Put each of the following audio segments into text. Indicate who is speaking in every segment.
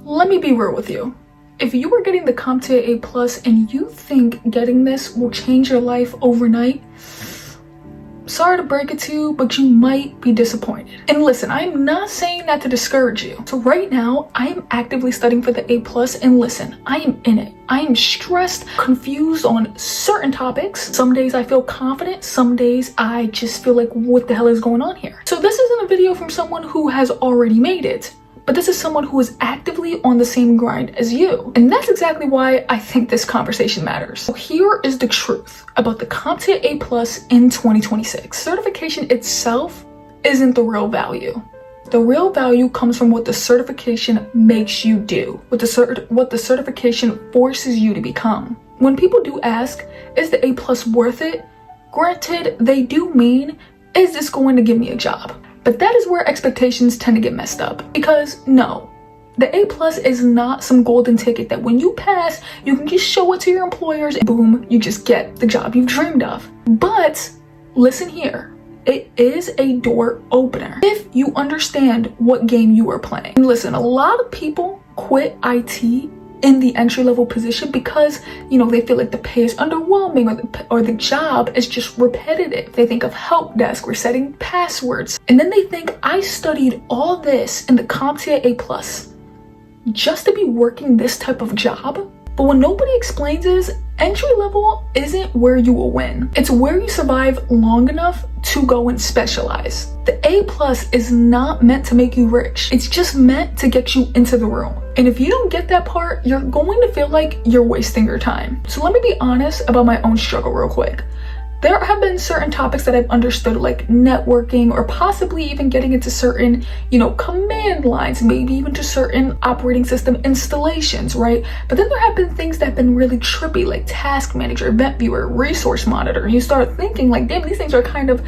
Speaker 1: let me be real with you. If you were getting the CompTIA A+ and you think getting this will change your life overnight, sorry to break it to you, but you might be disappointed. And listen, I'm not saying that to discourage you. So right now, I am actively studying for the A+, and listen, I am in it. I am stressed, confused on certain topics. Some days I feel confident, some days I just feel like, what the hell is going on here? So this isn't a video from someone who has already made it, but this is someone who is actively on the same grind as you. And that's exactly why I think this conversation matters. So here is the truth about the CompTIA A+ in 2026. Certification itself isn't the real value. The real value comes from what the certification makes you do, what the certification forces you to become. When people do ask, is the A+ worth it? Granted, they do mean, is this going to give me a job? But that is where expectations tend to get messed up. Because no, the A+ is not some golden ticket that when you pass, you can just show it to your employers and boom, you just get the job you've dreamed of. But listen here, it is a door opener if you understand what game you are playing. And listen, a lot of people quit IT in the entry-level position because, you know, they feel like the pay is underwhelming or the job is just repetitive. They think of help desk, resetting passwords, and then they think, I studied all this in the CompTIA A+ just to be working this type of job? But what nobody explains is entry level isn't where you will win. It's where you survive long enough to go and specialize. The A+ is not meant to make you rich. It's just meant to get you into the room. And if you don't get that part, you're going to feel like you're wasting your time. So let me be honest about my own struggle real quick. There have been certain topics that I've understood, like networking, or possibly even getting into certain, command lines, maybe even to certain operating system installations, right? But then there have been things that have been really trippy, like task manager, event viewer, resource monitor. And you start thinking like, damn, these things are kind of,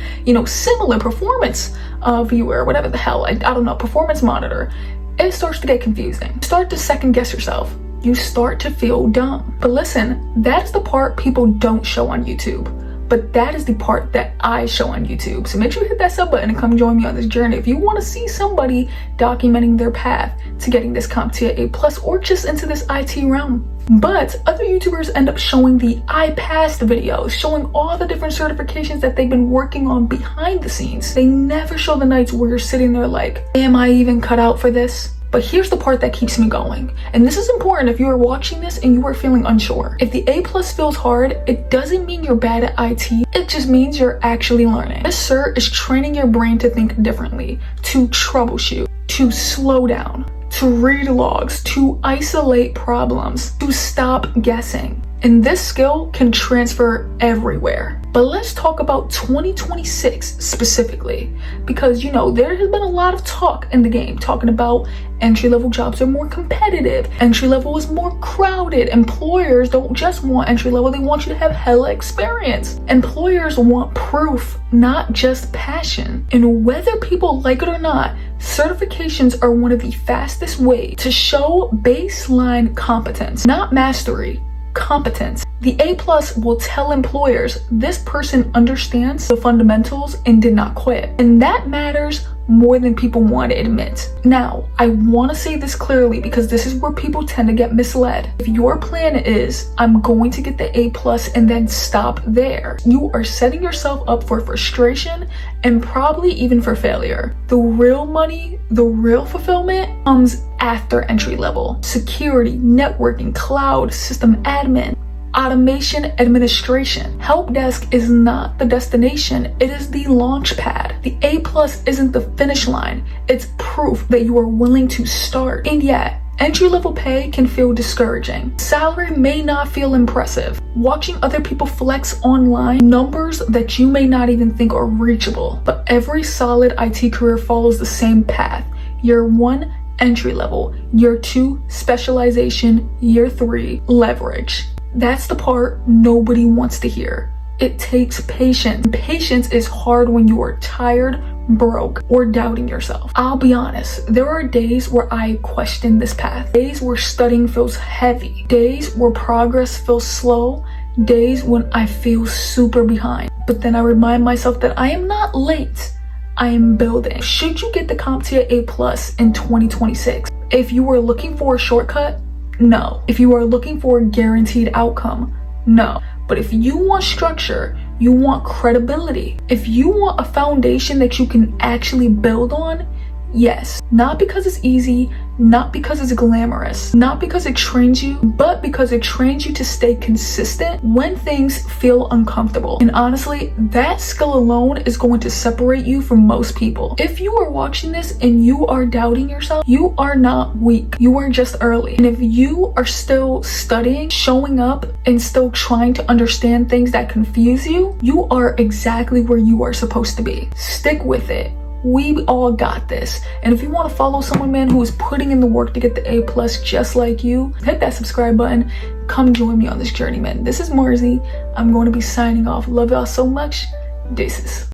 Speaker 1: similar, performance viewer, whatever the hell, I don't know, performance monitor. It starts to get confusing. You start to second guess yourself. You start to feel dumb. But listen, that's the part people don't show on YouTube. But that is the part that I show on YouTube. So make sure you hit that sub button and come join me on this journey if you want to see somebody documenting their path to getting this CompTIA A+ or just into this IT realm. But other YouTubers end up showing the I passed videos, showing all the different certifications that they've been working on behind the scenes. They never show the nights where you're sitting there like, am I even cut out for this? But here's the part that keeps me going. And this is important if you are watching this and you are feeling unsure. If the A+ feels hard, it doesn't mean you're bad at IT. It just means you're actually learning. This cert is training your brain to think differently, to troubleshoot, to slow down, to read logs, to isolate problems, to stop guessing. And this skill can transfer everywhere. But let's talk about 2026 specifically, because there has been a lot of talk in the game talking about entry-level jobs are more competitive, entry-level is more crowded, employers don't just want entry-level, they want you to have hella experience. Employers want proof, not just passion. And whether people like it or not, certifications are one of the fastest ways to show baseline competence, not mastery. Competence. The A+ will tell employers this person understands the fundamentals and did not quit. And that matters more than people want to admit. Now, I want to say this clearly because this is where people tend to get misled. If your plan is, I'm going to get the A+ and then stop there, you are setting yourself up for frustration and probably even for failure. The real money, the real fulfillment comes after entry level. Security, networking, cloud, system admin, automation, administration. Help desk is not the destination, it is the launch pad. The A+ isn't the finish line, it's proof that you are willing to start. And yet, entry-level pay can feel discouraging. Salary may not feel impressive. Watching other people flex online, numbers that you may not even think are reachable. But every solid IT career follows the same path. Year 1, entry level. Year 2, specialization. Year 3, leverage. That's the part nobody wants to hear. It takes patience. Patience is hard when you are tired, broke, or doubting yourself. I'll be honest, there are days where I question this path. Days where studying feels heavy. Days where progress feels slow. Days when I feel super behind. But then I remind myself that I am not late. I am building. Should you get the CompTIA A+ in 2026? If you are looking for a shortcut, no. If you are looking for a guaranteed outcome, no. But if you want structure, you want credibility, if you want a foundation that you can actually build on, yes. Not because it's easy, not because it's glamorous, not because it trains you, but because it trains you to stay consistent when things feel uncomfortable. And honestly, that skill alone is going to separate you from most people. If you are watching this and you are doubting yourself, you are not weak. You are just early. And if you are still studying, showing up, and still trying to understand things that confuse you, you are exactly where you are supposed to be. Stick with it. We all got this. And if you want to follow someone, man, who is putting in the work to get the A+ just like you, hit that subscribe button. Come join me on this journey, man. This is Marzi. I'm going to be signing off. Love y'all so much. Deuces.